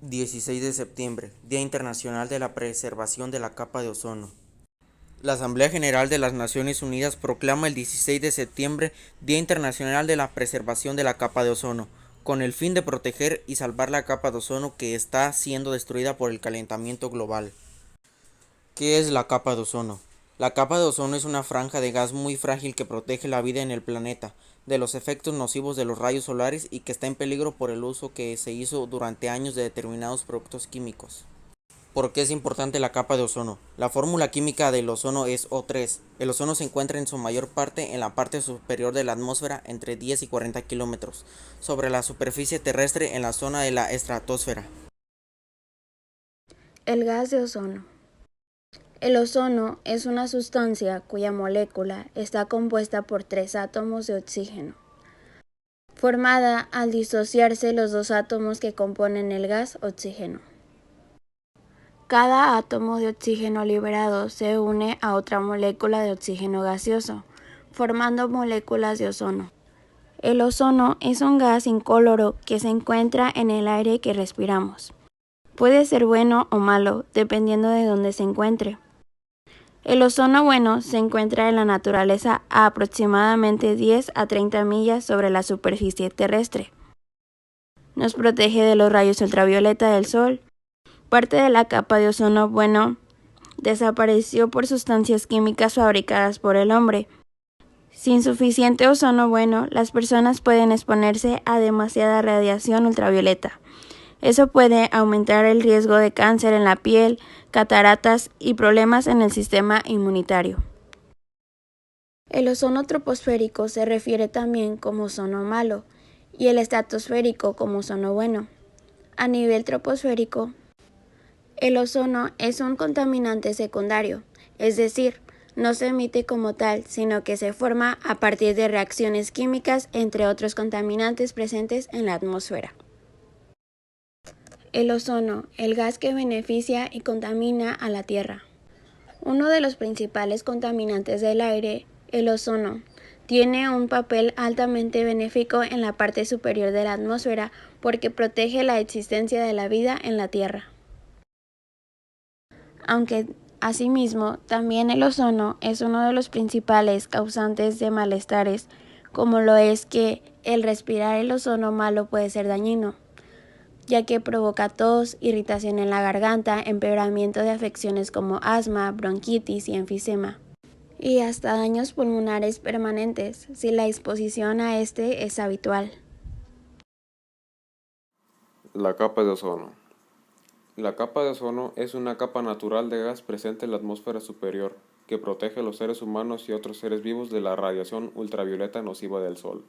16 de septiembre, Día Internacional de la Preservación de la Capa de Ozono. La Asamblea General de las Naciones Unidas proclama el 16 de septiembre Día Internacional de la Preservación de la Capa de Ozono, con el fin de proteger y salvar la capa de ozono que está siendo destruida por el calentamiento global. ¿Qué es la capa de ozono? La capa de ozono es una franja de gas muy frágil que protege la vida en el planeta de los efectos nocivos de los rayos solares y que está en peligro por el uso que se hizo durante años de determinados productos químicos. ¿Por qué es importante la capa de ozono? La fórmula química del ozono es O3. El ozono se encuentra en su mayor parte en la parte superior de la atmósfera, entre 10 y 40 kilómetros, sobre la superficie terrestre en la zona de la estratosfera. El gas de ozono. El ozono es una sustancia cuya molécula está compuesta por 3 átomos de oxígeno, formada al disociarse los 2 átomos que componen el gas oxígeno. Cada átomo de oxígeno liberado se une a otra molécula de oxígeno gaseoso, formando moléculas de ozono. El ozono es un gas incoloro que se encuentra en el aire que respiramos. Puede ser bueno o malo, dependiendo de dónde se encuentre. El ozono bueno se encuentra en la naturaleza a aproximadamente 10 a 30 millas sobre la superficie terrestre. Nos protege de los rayos ultravioleta del sol. Parte de la capa de ozono bueno desapareció por sustancias químicas fabricadas por el hombre. Sin suficiente ozono bueno, las personas pueden exponerse a demasiada radiación ultravioleta. Eso puede aumentar el riesgo de cáncer en la piel, cataratas y problemas en el sistema inmunitario. El ozono troposférico se refiere también como ozono malo y el estratosférico como ozono bueno. A nivel troposférico, el ozono es un contaminante secundario, es decir, no se emite como tal, sino que se forma a partir de reacciones químicas entre otros contaminantes presentes en la atmósfera. El ozono, el gas que beneficia y contamina a la Tierra. Uno de los principales contaminantes del aire, el ozono, tiene un papel altamente benéfico en la parte superior de la atmósfera porque protege la existencia de la vida en la Tierra. Aunque, asimismo, también el ozono es uno de los principales causantes de malestares, como lo es que el respirar el ozono malo puede ser dañino, ya que provoca tos, irritación en la garganta, empeoramiento de afecciones como asma, bronquitis y enfisema, y hasta daños pulmonares permanentes si la exposición a este es habitual. La capa de ozono. La capa de ozono es una capa natural de gas presente en la atmósfera superior, que protege a los seres humanos y otros seres vivos de la radiación ultravioleta nociva del Sol.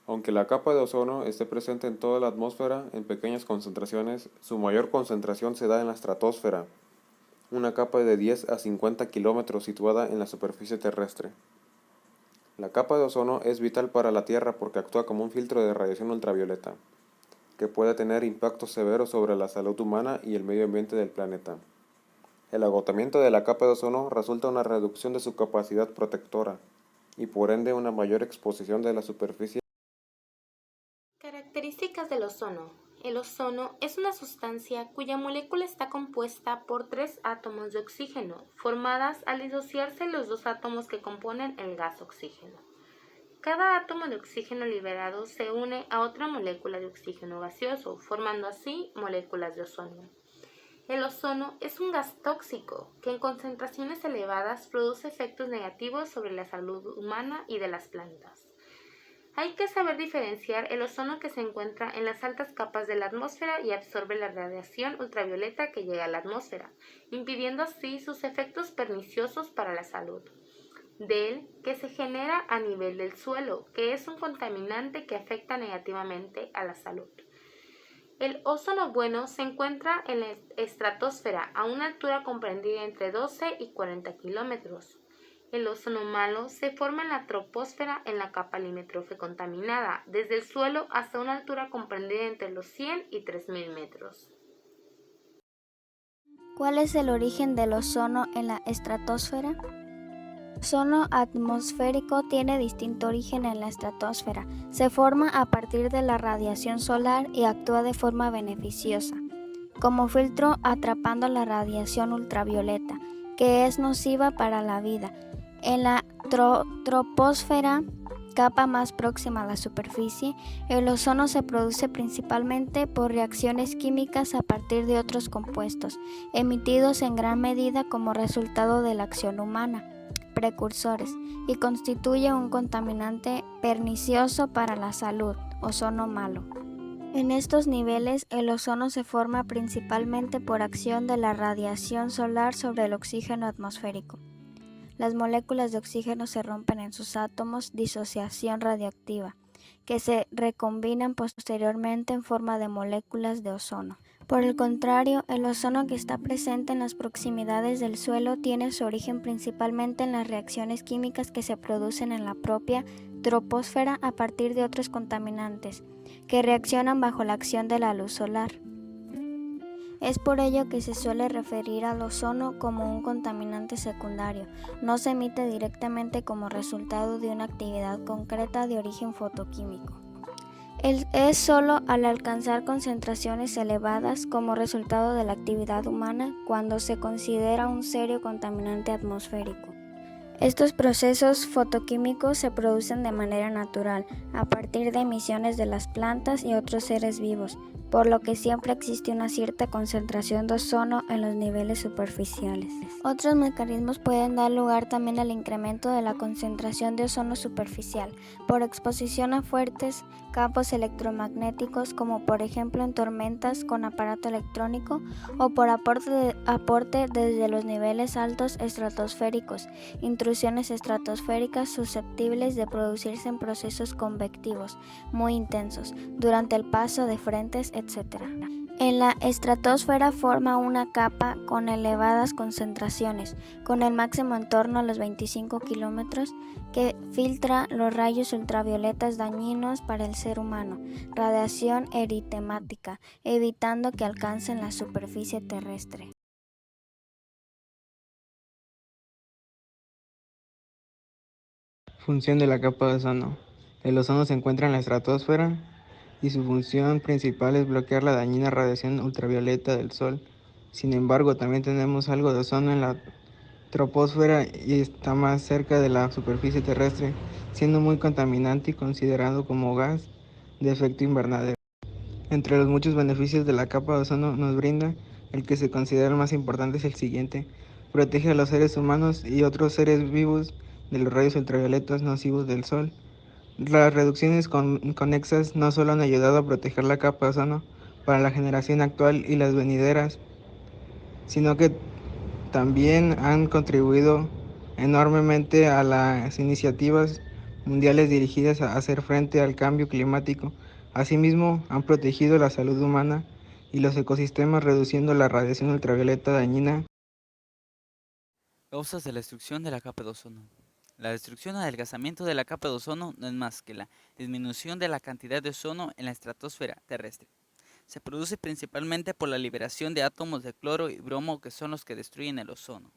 Aunque la capa de ozono esté presente en toda la atmósfera en pequeñas concentraciones, su mayor concentración se da en la estratosfera, una capa de 10 a 50 kilómetros situada en la superficie terrestre. La capa de ozono es vital para la Tierra porque actúa como un filtro de radiación ultravioleta, que puede tener impactos severos sobre la salud humana y el medio ambiente del planeta. El agotamiento de la capa de ozono resulta en una reducción de su capacidad protectora y por ende una mayor exposición de la superficie. Características del ozono. El ozono es una sustancia cuya molécula está compuesta por 3 átomos de oxígeno, formadas al disociarse los 2 átomos que componen el gas oxígeno. Cada átomo de oxígeno liberado se une a otra molécula de oxígeno gaseoso, formando así moléculas de ozono. El ozono es un gas tóxico que en concentraciones elevadas produce efectos negativos sobre la salud humana y de las plantas. Hay que saber diferenciar el ozono que se encuentra en las altas capas de la atmósfera y absorbe la radiación ultravioleta que llega a la atmósfera, impidiendo así sus efectos perniciosos para la salud. Del que se genera a nivel del suelo, que es un contaminante que afecta negativamente a la salud. El ozono bueno se encuentra en la estratosfera a una altura comprendida entre 12 y 40 kilómetros. El ozono malo se forma en la troposfera en la capa limítrofe contaminada, desde el suelo hasta una altura comprendida entre los 100 y 3000 metros. ¿Cuál es el origen del ozono en la estratosfera? Ozono atmosférico tiene distinto origen en la estratosfera. Se forma a partir de la radiación solar y actúa de forma beneficiosa, como filtro atrapando la radiación ultravioleta, que es nociva para la vida. En la troposfera, capa más próxima a la superficie, el ozono se produce principalmente por reacciones químicas a partir de otros compuestos, emitidos en gran medida como resultado de la acción humana, precursores, y constituye un contaminante pernicioso para la salud, ozono malo. En estos niveles, el ozono se forma principalmente por acción de la radiación solar sobre el oxígeno atmosférico. Las moléculas de oxígeno se rompen en sus átomos, disociación radioactiva, que se recombinan posteriormente en forma de moléculas de ozono. Por el contrario, el ozono que está presente en las proximidades del suelo tiene su origen principalmente en las reacciones químicas que se producen en la propia troposfera a partir de otros contaminantes, que reaccionan bajo la acción de la luz solar. Es por ello que se suele referir al ozono como un contaminante secundario. No se emite directamente como resultado de una actividad concreta de origen fotoquímico. Es solo al alcanzar concentraciones elevadas como resultado de la actividad humana cuando se considera un serio contaminante atmosférico. Estos procesos fotoquímicos se producen de manera natural, a partir de emisiones de las plantas y otros seres vivos, por lo que siempre existe una cierta concentración de ozono en los niveles superficiales. Otros mecanismos pueden dar lugar también al incremento de la concentración de ozono superficial, por exposición a fuertes campos electromagnéticos, como por ejemplo en tormentas con aparato electrónico, o por aporte desde los niveles altos estratosféricos, intrusiones estratosféricas susceptibles de producirse en procesos convectivos muy intensos durante el paso de frentes, etc. En la estratosfera forma una capa con elevadas concentraciones, con el máximo en torno a los 25 kilómetros, que filtra los rayos ultravioletas dañinos para el ser humano, radiación eritemática, evitando que alcancen la superficie terrestre. Función de la capa de ozono. El ozono se encuentra en la estratosfera y su función principal es bloquear la dañina radiación ultravioleta del Sol. Sin embargo, también tenemos algo de ozono en la troposfera y está más cerca de la superficie terrestre, siendo muy contaminante y considerado como gas de efecto invernadero. Entre los muchos beneficios de la capa de ozono nos brinda, el que se considera el más importante es el siguiente: protege a los seres humanos y otros seres vivos de los rayos ultravioletas nocivos del Sol. Las reducciones conexas no solo han ayudado a proteger la capa de ozono para la generación actual y las venideras, sino que también han contribuido enormemente a las iniciativas mundiales dirigidas a hacer frente al cambio climático. Asimismo, han protegido la salud humana y los ecosistemas, reduciendo la radiación ultravioleta dañina. Causas de la destrucción de la capa de ozono. La destrucción o adelgazamiento de la capa de ozono no es más que la disminución de la cantidad de ozono en la estratosfera terrestre. Se produce principalmente por la liberación de átomos de cloro y bromo, que son los que destruyen el ozono.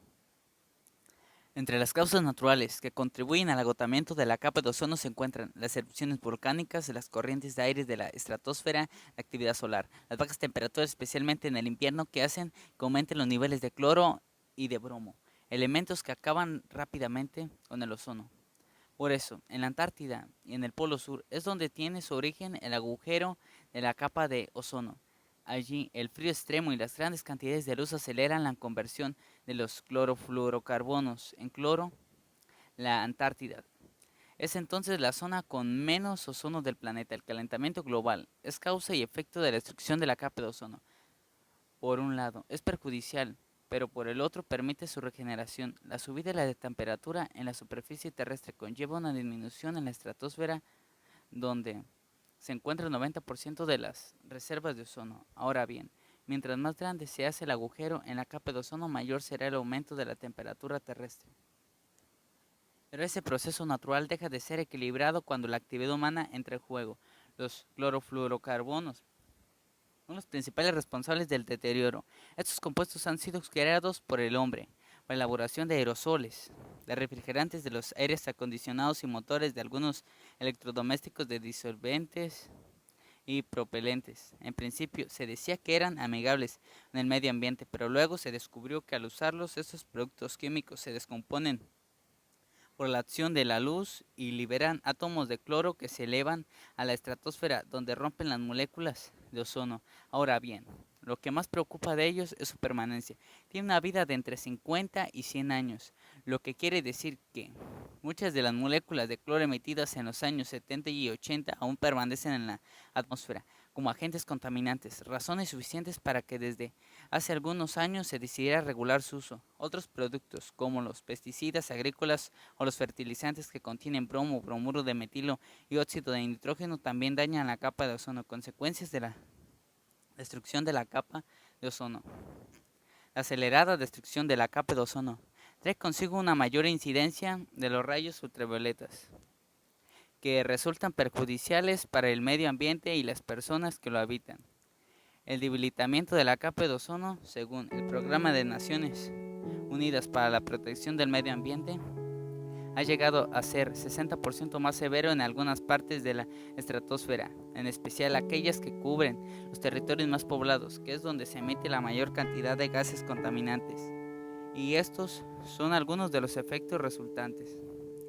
Entre las causas naturales que contribuyen al agotamiento de la capa de ozono se encuentran las erupciones volcánicas, las corrientes de aire de la estratosfera, la actividad solar, las bajas temperaturas, especialmente en el invierno, que hacen que aumenten los niveles de cloro y de bromo, elementos que acaban rápidamente con el ozono. Por eso, en la Antártida y en el Polo Sur es donde tiene su origen el agujero de la capa de ozono. Allí, el frío extremo y las grandes cantidades de luz aceleran la conversión de los clorofluorocarbonos en cloro. La Antártida es entonces la zona con menos ozono del planeta. El calentamiento global es causa y efecto de la destrucción de la capa de ozono. Por un lado, es perjudicial, pero por el otro permite su regeneración. La subida de la temperatura en la superficie terrestre conlleva una disminución en la estratosfera, donde se encuentra el 90% de las reservas de ozono. Ahora bien, mientras más grande se hace el agujero en la capa de ozono, mayor será el aumento de la temperatura terrestre. Pero ese proceso natural deja de ser equilibrado cuando la actividad humana entra en juego. Los clorofluorocarbonos son los principales responsables del deterioro. Estos compuestos han sido creados por el hombre para la elaboración de aerosoles, de refrigerantes de los aires acondicionados y motores de algunos electrodomésticos de disolventes y propelentes. En principio se decía que eran amigables en el medio ambiente, pero luego se descubrió que al usarlos estos productos químicos se descomponen por la acción de la luz y liberan átomos de cloro que se elevan a la estratosfera donde rompen las moléculas de ozono. Ahora bien, lo que más preocupa de ellos es su permanencia. Tiene una vida de entre 50 y 100 años, lo que quiere decir que muchas de las moléculas de cloro emitidas en los años 70 y 80 aún permanecen en la atmósfera como agentes contaminantes, razones suficientes para que desde hace algunos años se decidiera regular su uso. Otros productos como los pesticidas agrícolas o los fertilizantes que contienen bromo, bromuro de metilo y óxido de nitrógeno también dañan la capa de ozono. Consecuencias de la destrucción de la capa de ozono. La acelerada destrucción de la capa de ozono trae consigo una mayor incidencia de los rayos ultravioletas, que resultan perjudiciales para el medio ambiente y las personas que lo habitan. El debilitamiento de la capa de ozono, según el Programa de Naciones Unidas para la Protección del Medio Ambiente, ha llegado a ser 60% más severo en algunas partes de la estratosfera, en especial aquellas que cubren los territorios más poblados, que es donde se emite la mayor cantidad de gases contaminantes. Y estos son algunos de los efectos resultantes.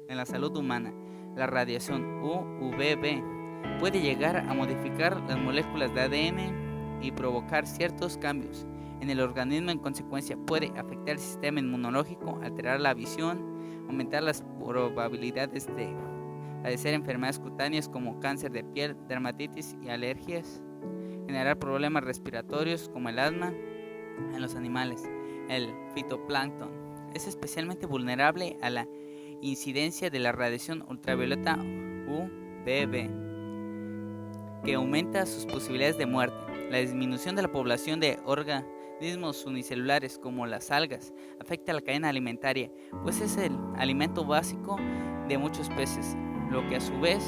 En la salud humana, la radiación UVB puede llegar a modificar las moléculas de ADN y provocar ciertos cambios en el organismo. En consecuencia, puede afectar el sistema inmunológico, alterar la visión, aumentar las probabilidades de padecer enfermedades cutáneas como cáncer de piel, dermatitis y alergias, generar problemas respiratorios como el asma. En los animales, el fitoplancton es especialmente vulnerable a la incidencia de la radiación ultravioleta UVB, que aumenta sus posibilidades de muerte. La disminución de la población de organismos unicelulares como las algas afecta a la cadena alimentaria, pues es el alimento básico de muchos peces, lo que a su vez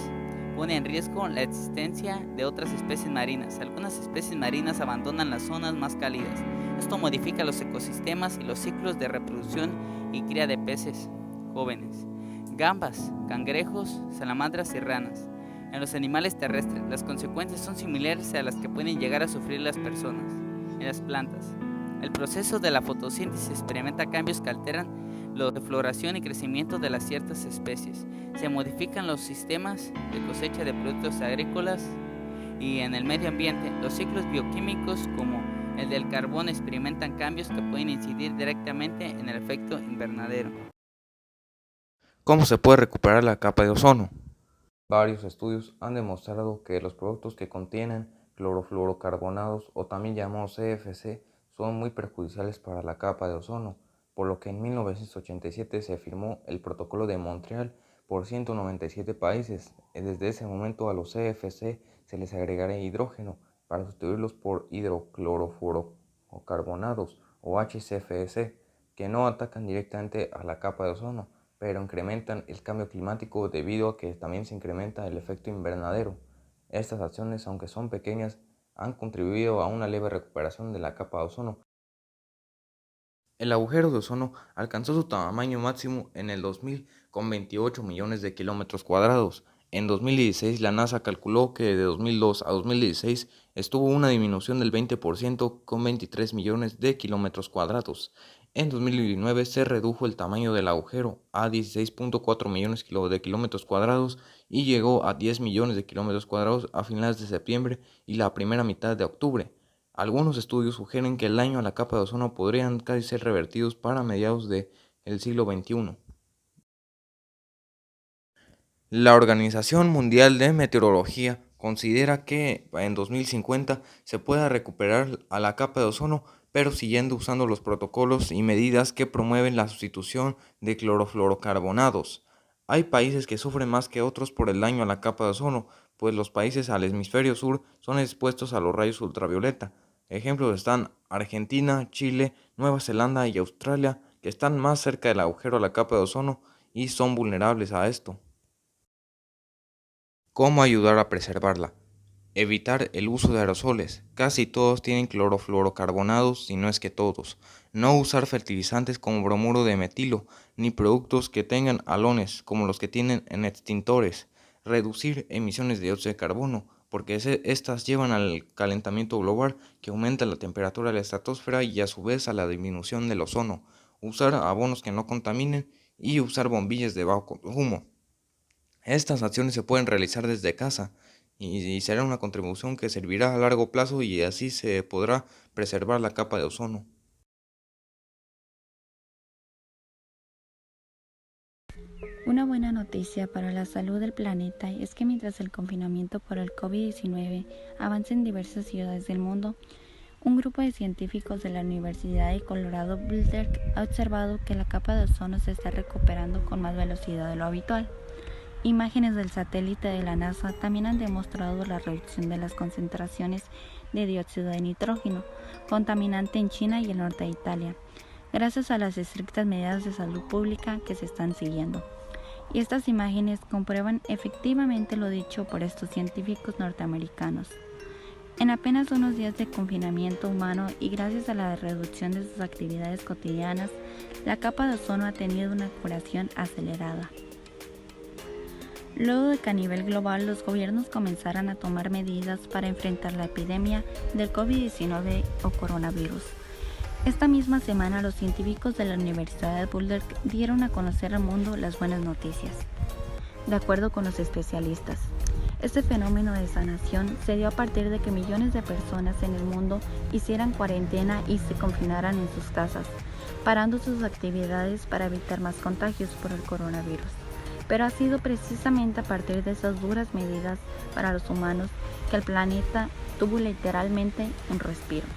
pone en riesgo la existencia de otras especies marinas. Algunas especies marinas abandonan las zonas más cálidas. Esto modifica los ecosistemas y los ciclos de reproducción y cría de peces jóvenes, gambas, cangrejos, salamandras y ranas. En los animales terrestres, las consecuencias son similares a las que pueden llegar a sufrir las personas. En las plantas, el proceso de la fotosíntesis experimenta cambios que alteran la floración y crecimiento de las ciertas especies. Se modifican los sistemas de cosecha de productos agrícolas y en el medio ambiente, los ciclos bioquímicos como el del carbón experimentan cambios que pueden incidir directamente en el efecto invernadero. ¿Cómo se puede recuperar la capa de ozono? Varios estudios han demostrado que los productos que contienen clorofluorocarbonados o también llamados CFC son muy perjudiciales para la capa de ozono, por lo que en 1987 se firmó el Protocolo de Montreal por 197 países. Desde ese momento a los CFC se les agregará hidrógeno para sustituirlos por hidroclorofluorocarbonados o HCFC, que no atacan directamente a la capa de ozono, pero incrementan el cambio climático debido a que también se incrementa el efecto invernadero. Estas acciones, aunque son pequeñas, han contribuido a una leve recuperación de la capa de ozono. El agujero de ozono alcanzó su tamaño máximo en el 2000 con 28 millones de kilómetros cuadrados. En 2016 la NASA calculó que de 2002 a 2016 estuvo una disminución del 20% con 23 millones de kilómetros cuadrados. En 2019 se redujo el tamaño del agujero a 16.4 millones de kilómetros cuadrados y llegó a 10 millones de kilómetros cuadrados a finales de septiembre y la primera mitad de octubre. Algunos estudios sugieren que el daño a la capa de ozono podrían casi ser revertidos para mediados del siglo XXI. La Organización Mundial de Meteorología considera que en 2050 se pueda recuperar a la capa de ozono, pero siguiendo usando los protocolos y medidas que promueven la sustitución de clorofluorocarbonados. Hay países que sufren más que otros por el daño a la capa de ozono, pues los países al hemisferio sur son expuestos a los rayos ultravioleta. Ejemplos están Argentina, Chile, Nueva Zelanda y Australia, que están más cerca del agujero a la capa de ozono y son vulnerables a esto. ¿Cómo ayudar a preservarla? Evitar el uso de aerosoles. Casi todos tienen clorofluorocarbonados, si no es que todos. No usar fertilizantes como bromuro de metilo, ni productos que tengan halones como los que tienen en extintores. Reducir emisiones de dióxido de carbono, porque estas llevan al calentamiento global que aumenta la temperatura de la estratosfera y a su vez a la disminución del ozono. Usar abonos que no contaminen y usar bombillas de bajo consumo. Estas acciones se pueden realizar desde casa y será una contribución que servirá a largo plazo y así se podrá preservar la capa de ozono. Una buena noticia para la salud del planeta es que mientras el confinamiento por el COVID-19 avanza en diversas ciudades del mundo, un grupo de científicos de la Universidad de Colorado Boulder ha observado que la capa de ozono se está recuperando con más velocidad de lo habitual. Imágenes del satélite de la NASA también han demostrado la reducción de las concentraciones de dióxido de nitrógeno, contaminante en China y el norte de Italia, gracias a las estrictas medidas de salud pública que se están siguiendo. Y estas imágenes comprueban efectivamente lo dicho por estos científicos norteamericanos. En apenas unos días de confinamiento humano y gracias a la reducción de sus actividades cotidianas, la capa de ozono ha tenido una curación acelerada. Luego de que a nivel global los gobiernos comenzaran a tomar medidas para enfrentar la epidemia del COVID-19 o coronavirus. Esta misma semana los científicos de la Universidad de Boulder dieron a conocer al mundo las buenas noticias. De acuerdo con los especialistas, este fenómeno de sanación se dio a partir de que millones de personas en el mundo hicieran cuarentena y se confinaran en sus casas, parando sus actividades para evitar más contagios por el coronavirus. Pero ha sido precisamente a partir de esas duras medidas para los humanos que el planeta tuvo literalmente un respiro.